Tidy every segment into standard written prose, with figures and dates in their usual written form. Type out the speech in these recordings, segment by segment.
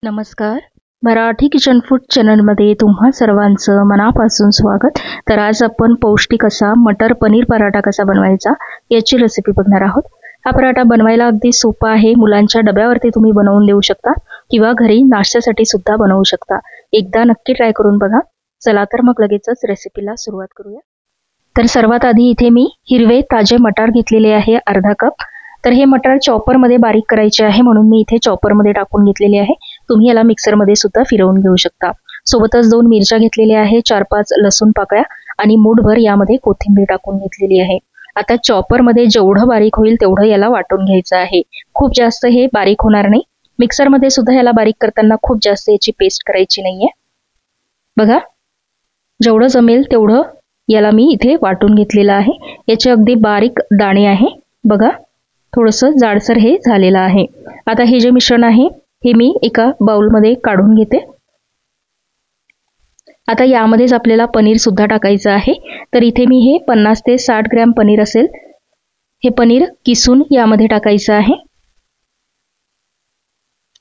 नमस्कार. Marathi kitchen food चॅनलमध्ये तुम्हा सर्वांचं मनापासून स्वागत. तर आज आपण पौष्टिक असा मटर पनीर पराठा कसा बनवायचा याची रेसिपी बघणार आहोत. हा पराठा बनवायला अगदी सोपा आहे. मुलांच्या डब्यावरती तुम्ही बनवून देऊ शकता किंवा घरी नाश्त्यासाठी सुद्धा बनवू शकता. एकदा नक्की ट्राय करून बघा. चला तर मग लगेचच रेसिपीला सुरुवात करूया. तर सर्वात आधी इथे मी हिरवे ताजे मटार घेतलेले आहे अर्धा कप. तर हे मटार चॉपरमध्ये बारीक करायचे आहे म्हणून मी इथे चॉपरमध्ये टाकून घेतलेले आहे. तुम्ही याला मिक्सरमध्ये सुद्धा फिरवून घेऊ शकता. सोबतच 2 मिरच्या घेतलेल्या आहे, 4-5 लसूण पाकळ्या आणि मूठभर यामध्ये कोथिंबीर टाकून घेतलेली आहे. आता चॉपरमध्ये जेवढं बारीक होईल तेवढं याला वाटून घ्यायचं आहे. खूप जास्त हे बारीक होणार नाही. मिक्सरमध्ये सुद्धा याला बारीक करताना खूप जास्त याची पेस्ट करायची नाहीये. बघा, जेवढं जमेल तेवढं याला मी इथे वाटून घेतलेलं आहे. याचे अगदी बारीक दाणे आहे. बघा, थोडंसं जाडसर हे झालेलं आहे. आता हे जे मिश्रण आहे हे मी एका बाउलमध्ये काढून घेते. आता यामध्येच आपल्याला पनीर सुद्धा टाकायचं आहे. तर इथे मी हे 50 ते 60 ग्रॅम पनीर असेल, हे पनीर किसून यामध्ये टाकायचं आहे.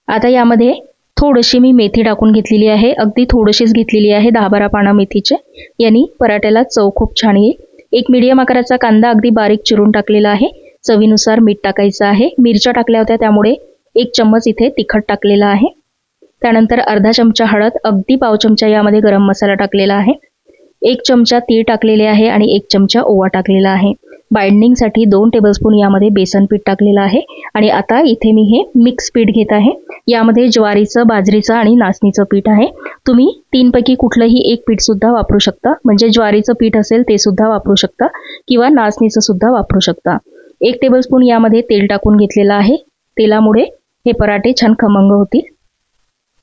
आता यामध्ये थोडीशी मी मेथी टाकून घेतलेली आहे. अगदी थोडीशीच घेतलेली आहे, 10-12 पानं मेथीचे. यांनी पराठ्याला चव खूप छान येईल. एक मीडियम आकाराचा कांदा अगदी बारीक चिरून टाकलेला आहे. चवीनुसार मीठ टाकायचं आहे. मिरच्या टाकल्या होत्या त्यामुळे 1 चम्मच इथे तिखट टाकलेला आहे. त्यानंतर अर्धा चमचा हळद, अगदी पाव चमचा यामध्ये गरम मसाला टाकलेला आहे. 1 चमचा तीळ टाकलेले आहे आणि 1 चमचा ओवा टाकलेला आहे. बाइंडिंगसाठी 2 टेबलस्पून यामध्ये बेसन पीठ टाकलेलं आहे. आणि आता इथे मी हे मिक्स पीठ घेत आहे. यामध्ये ज्वारीचं, बाजरीचं आणि नाचणीचं पीठ आहे. तुम्ही 3 पैकी कुठलंही एक पीठ सुद्धा वापरू शकता. म्हणजे ज्वारीचं पीठ असेल ते सुद्धा वापरू शकता किंवा नाचणीचं सुद्धा वापरू शकता. 1 टेबलस्पून यामध्ये तेल टाकून घेतलेलं आहे. तेलामुळे हे पराठे छान खमंग होतील.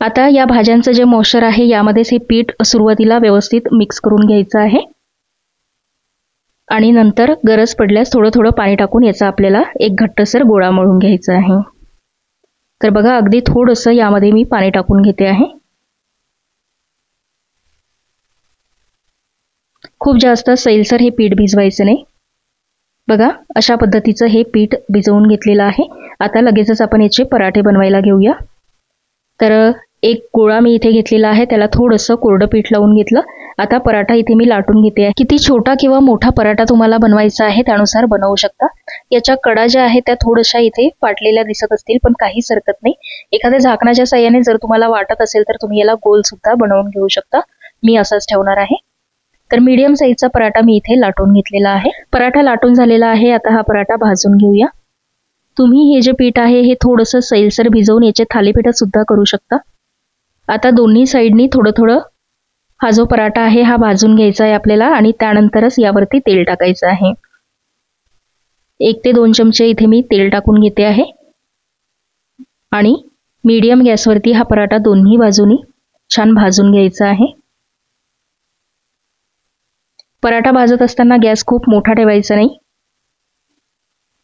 आता या भाज्यांचं जे मॉइश्चर आहे यामध्येच हे पीठ सुरुवातीला व्यवस्थित मिक्स करून घ्यायचं आहे. आणि नंतर गरज पडल्यास थोडं थोडं पाणी टाकून याचा आपल्याला एक घट्टसर गोळा मळून घ्यायचा आहे. तर बघा, अगदी थोडंसं यामध्ये मी पाणी टाकून घेते आहे. खूप जास्त सैलसर हे पीठ भिजवायचं नाही. बघा, अशा पद्धतीचं हे पीठ भिजवून घेतलेलं आहे. आता लगेचच आपण याचे पराठे बनवायला घेऊया. तर एक गोळा मी इथे घेतलेला आहे, त्याला थोडंसं कोरडं पीठ लावून घेतलं. आता पराठा इथे मी लाटून घेते आहे. किती छोटा किंवा मोठा पराठा तुम्हाला बनवायचा आहे त्यानुसार बनवू शकता. याच्या कडा ज्या आहेत त्या थोड्याशा इथे फाटलेल्या दिसत असतील, पण काहीच हरकत नाही. एखाद्या झाकणाच्या साहाय्याने जर तुम्हाला वाटत असेल तर तुम्ही याला गोल सुद्धा बनवून घेऊ शकता. मी असाच ठेवणार आहे. तर मीडियम साईजचा पराठा मी इथे लाटून घेतलेला आहे. पराठा लाटून झालेला आहे. आता हा पराठा भाजून घेऊया. तुम्ही हे जे पीठ आहे हे थोडंसं सैलसर भिजवून याचे थालीपीठ सुद्धा करू शकता. आता दोन्ही साईडनी थोडं थोडं हा जो पराठा आहे हा भाजून घ्यायचा आहे आपल्याला आणि त्यानंतरच यावरती तेल टाकायचं आहे. 1 ते 2 चमचे इथे मी तेल टाकून घेते आहे. आणि मीडियम गॅसवरती हा पराठा दोन्ही बाजूनी छान भाजून घ्यायचा आहे. पराठा भाजत असताना गॅस खूप मोठा ठेवायचा नाही.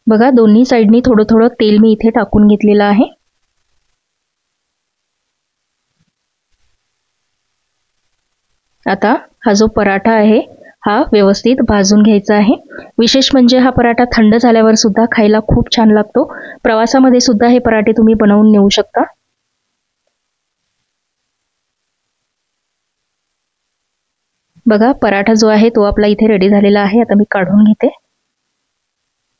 बघा, दोन्ही साईडनी थोडं थोडं तेल मी इथे टाकून घेतलेलं आहे. आता हा जो पराठा आहे हा व्यवस्थित भाजून घ्यायचा आहे. विशेष म्हणजे हा पराठा थंड झाल्यावर सुद्धा खायला खूप छान लागतो. प्रवासामध्ये सुद्धा हे पराठे तुम्ही बनवून नेऊ शकता. बघा, पराठा जो आहे तो आपला इथे रेडी झालेला आहे. आता मी काढून घेते.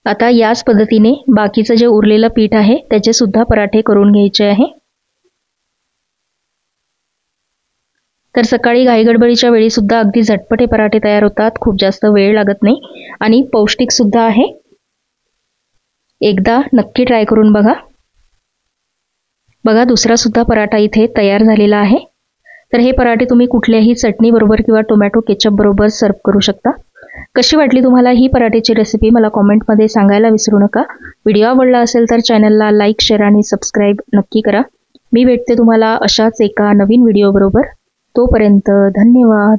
आता याच पद्धतीने बाकीचं जे उरलेलं पीठ आहे त्याचे सुद्धा पराठे करून घ्यायचे आहे. तर सकाळी घाईगडबडीच्या वेळी सुद्धा अगदी झटपट हे पराठे तयार होतात. खूप जास्त वेळ लागत नाही आणि पौष्टिक सुद्धा आहे. एकदा नक्की ट्राय करून बघा. बघा, दुसरा सुद्धा पराठा इथे तयार झालेला आहे. तर हे पराठे तुम्ही कुठल्याही चटणी बरोबर किंवा टोमॅटो केचप बरोबर सर्व करू शकता. कशी वाटली तुम्हाला ही पराठ्याची रेसिपी मला कॉमेंटमध्ये सांगायला विसरू नका. व्हिडिओ आवडला असेल तर चॅनलला लाईक, शेअर आणि सबस्क्राईब नक्की करा. मी भेटते तुम्हाला अशाच एका नवीन व्हिडिओ बरोबर. तोपर्यंत धन्यवाद.